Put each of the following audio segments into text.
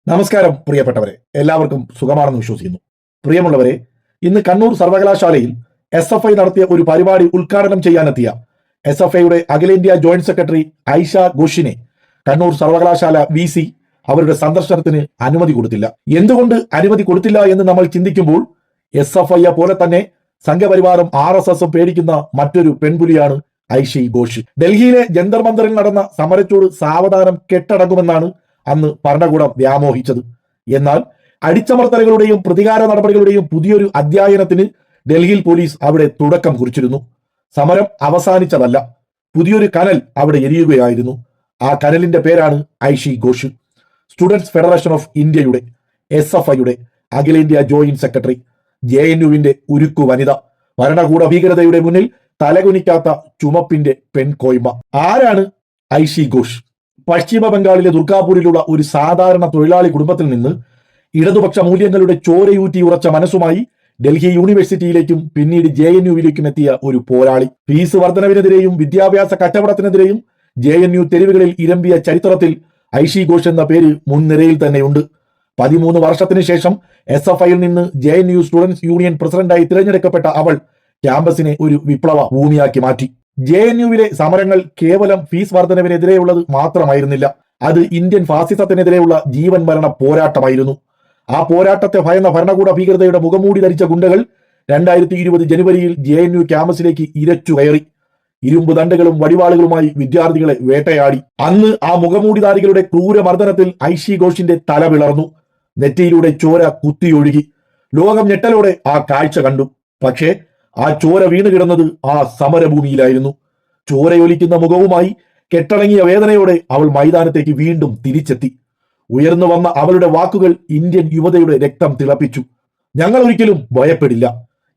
നമസ്കാരം പ്രിയപ്പെട്ടവരെ, എല്ലാവർക്കും സുഖമാണെന്ന് വിശ്വസിക്കുന്നു. പ്രിയമുള്ളവരെ, ഇന്ന് കണ്ണൂർ സർവകലാശാലയിൽ SFI നടത്തിയ ഒരു പരിപാടി ഉദ്ഘാടനം ചെയ്യാനെത്തിയ SFIയുടെ അഖിലേന്ത്യാ ജോയിന്റ് സെക്രട്ടറി ഐഷ ഘോഷിനെ കണ്ണൂർ സർവകലാശാല VC അവരുടെ സന്ദർശനത്തിന് അനുമതി കൊടുത്തില്ല. എന്തുകൊണ്ട് അനുമതി കൊടുത്തില്ല എന്ന് നമ്മൾ ചിന്തിക്കുമ്പോൾ SFI പോലെ തന്നെ സംഘപരിവാറും RSSും പേടിക്കുന്ന മറ്റൊരു പെൺപുലിയാണ് ഐഷി ഘോഷ്. ഡൽഹിയിലെ ജന്തർ മന്ദറിൽ നടന്ന സമരച്ചൂട് സാവധാനം കെട്ടടങ്ങുമെന്നാണ് അന്ന് ഭരണകൂടം വ്യാമോഹിച്ചത്. എന്നാൽ അടിച്ചമർത്തലുകളുടെയും പ്രതികാര നടപടികളുടെയും പുതിയൊരു അധ്യായനത്തിന് ഡൽഹിയിൽ പോലീസ് അവിടെ തുടക്കം കുറിച്ചിരുന്നു. സമരം അവസാനിച്ചതല്ല, പുതിയൊരു കനൽ അവിടെ എരിയുകയായിരുന്നു. ആ കനലിന്റെ പേരാണ് Aishe Ghosh. Students federation of ഇന്ത്യയുടെ SFIയുടെ അഖിലേന്ത്യാ ജോയിന്റ് സെക്രട്ടറി, JNUവിന്റെ ഉരുക്കു വനിത, ഭരണകൂട ഭീകരതയുടെ മുന്നിൽ തലകുനിക്കാത്ത ചുമപ്പിന്റെ പെൺകോയ്മ. ആരാണ് ഐഷി ഘോഷ്? പശ്ചിമ ബംഗാളിലെ ദുർഗാപൂരിലുള്ള ഒരു സാധാരണ തൊഴിലാളി കുടുംബത്തിൽ നിന്ന് ഇടതുപക്ഷ മൂല്യങ്ങളുടെ ചോരയൂറ്റി ഉറച്ച മനസ്സുമായി ഡൽഹി യൂണിവേഴ്സിറ്റിയിലേക്കും പിന്നീട് JNUവിലേക്കും എത്തിയ ഒരു പോരാളി. ഫീസ് വർധനവിനെതിരെയും വിദ്യാഭ്യാസ കച്ചവടത്തിനെതിരെയും JNU തെരുവുകളിൽ ഇരമ്പിയ ചരിത്രത്തിൽ ഐഷി ഘോഷ് എന്ന പേര് മുൻനിരയിൽ തന്നെയുണ്ട്. 13 വർഷത്തിന് ശേഷം SFIയിൽ നിന്ന് JNU സ്റ്റുഡൻസ് യൂണിയൻ പ്രസിഡന്റായി തിരഞ്ഞെടുക്കപ്പെട്ട അവൾ ക്യാമ്പസിനെ ഒരു വിപ്ലവ ഭൂമിയാക്കി മാറ്റി. JNUവിലെ സമരങ്ങൾ കേവലം ഫീസ് വർധനവിനെതിരെയുള്ളത് മാത്രമായിരുന്നില്ല, അത് ഇന്ത്യൻ ഫാസിസത്തിനെതിരെയുള്ള ജീവൻ മരണ പോരാട്ടമായിരുന്നു. ആ പോരാട്ടത്തെ ഭയന്ന ഭരണകൂട ഭീകരതയുടെ മുഖംമൂടി ധരിച്ച ഗുണ്ടകൾ 2020 ജനുവരിയിൽ JNU ക്യാമ്പസിലേക്ക് ഇരച്ചു കയറി. ഇരുമ്പ് ദണ്ഡുകളും വടിവാളുകളുമായി വിദ്യാർത്ഥികളെ വേട്ടയാടി. അന്ന് ആ മുഖമൂടിധാരികളുടെ ക്രൂരമർദ്ദനത്തിൽ ഐഷി ഘോഷിന്റെ തല പിളർന്നു, നെറ്റിയിലൂടെ ചോര കുത്തിയൊഴുകി. ലോകം ഞെട്ടലോടെ ആ കാഴ്ച കണ്ടു. പക്ഷേ ആ ചോര വീണ് കിടന്നത് ആ സമരഭൂമിയിലായിരുന്നു. ചോരയൊലിക്കുന്ന മുഖവുമായി കെട്ടടങ്ങിയ വേദനയോടെ അവൾ മൈതാനത്തേക്ക് വീണ്ടും തിരിച്ചെത്തി. ഉയർന്നു വന്ന അവളുടെ വാക്കുകൾ ഇന്ത്യൻ യുവതയുടെ രക്തം തിളപ്പിച്ചു. ഞങ്ങൾ ഒരിക്കലും ഭയപ്പെടില്ല,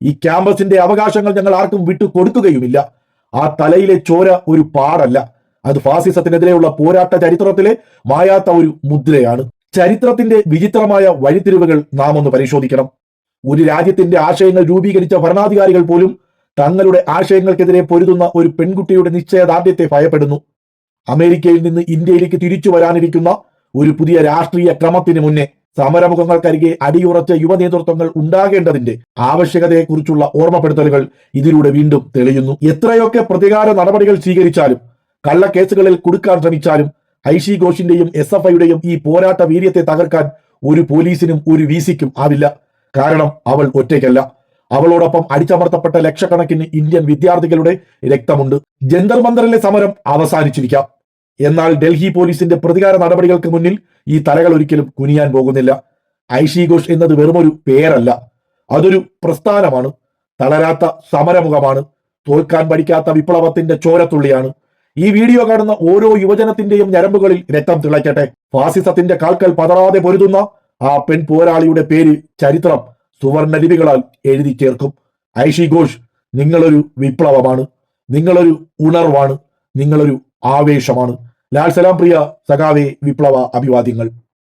ഈ ക്യാമ്പസിന്റെ അവകാശങ്ങൾ ഞങ്ങൾ ആർക്കും വിട്ടു കൊടുക്കുകയുമില്ല. ആ തലയിലെ ചോര ഒരു പാടല്ല, അത് ഫാസിസത്തിനെതിരെയുള്ള പോരാട്ട ചരിത്രത്തിലെ മായാത്ത ഒരു മുദ്രയാണ്. ചരിത്രത്തിന്റെ വിചിത്രമായ വഴിത്തിരിവുകൾ നാം ഒന്ന് പരിശോധിക്കണം. ഒരു രാജ്യത്തിന്റെ ആശയങ്ങൾ രൂപീകരിച്ച ഭരണാധികാരികൾ പോലും തങ്ങളുടെ ആശയങ്ങൾക്കെതിരെ പൊരുതുന്ന ഒരു പെൺകുട്ടിയുടെ നിശ്ചയദാർഢ്യത്തെ ഭയപ്പെടുന്നു. അമേരിക്കയിൽ നിന്ന് ഇന്ത്യയിലേക്ക് തിരിച്ചു വരാനിരിക്കുന്ന ഒരു പുതിയ രാഷ്ട്രീയ ക്രമത്തിന് മുന്നേ സമരമുഖങ്ങൾക്കരികെ അടിയുറച്ച യുവ നേതൃത്വങ്ങൾ ഉണ്ടാകേണ്ടതിന്റെ ആവശ്യകതയെക്കുറിച്ചുള്ള ഓർമ്മപ്പെടുത്തലുകൾ ഇതിലൂടെ വീണ്ടും തെളിയുന്നു. എത്രയൊക്കെ പ്രതികാര നടപടികൾ സ്വീകരിച്ചാലും, കള്ളക്കേസുകളിൽ കുടുക്കാൻ ശ്രമിച്ചാലും ഐഷി ഘോഷിന്റെയും SFIയുടെയും ഈ പോരാട്ട വീര്യത്തെ തകർക്കാൻ ഒരു പോലീസിനും ഒരു VCക്കും ആവില്ല. കാരണം അവൾ ഒറ്റയ്ക്കല്ല, അവളോടൊപ്പം അടിച്ചമർത്തപ്പെട്ട ലക്ഷക്കണക്കിന് ഇന്ത്യൻ വിദ്യാർത്ഥികളുടെ രക്തമുണ്ട്. ജന്തർ മന്ദറിലെ സമരം അവസാനിച്ചിരിക്കാം, എന്നാൽ ഡൽഹി പോലീസിന്റെ പ്രതികാര നടപടികൾക്ക് മുന്നിൽ ഈ തലകൾ ഒരിക്കലും കുനിയാൻ പോകുന്നില്ല. ഐഷി ഘോഷ് എന്നത് വെറുമൊരു പേരല്ല, അതൊരു പ്രസ്ഥാനമാണ്, തളരാത്ത സമരമുഖമാണ്, തോൽക്കാൻ പഠിക്കാത്ത വിപ്ലവത്തിന്റെ ചോരത്തുള്ളിയാണ്. ഈ വീഡിയോ കാണുന്ന ഓരോ യുവജനത്തിന്റെയും ഞരമ്പുകളിൽ രക്തം തിളയ്ക്കട്ടെ. ഫാസിസത്തിന്റെ കാൽക്കൽ പതറാതെ പൊരുതുന്ന ആ പെൺ പോരാളിയുടെ പേര് ചരിത്രം സുവർണ ലിപികളാൽ എഴുതി ചേർക്കും. ഐഷി ഘോഷ്, നിങ്ങളൊരു വിപ്ലവമാണ്, നിങ്ങളൊരു ഉണർവാണ്, നിങ്ങളൊരു ആവേശമാണ്. ലാൽ സലാം പ്രിയ സഖാവേ, വിപ്ലവ അഭിവാദ്യങ്ങൾ.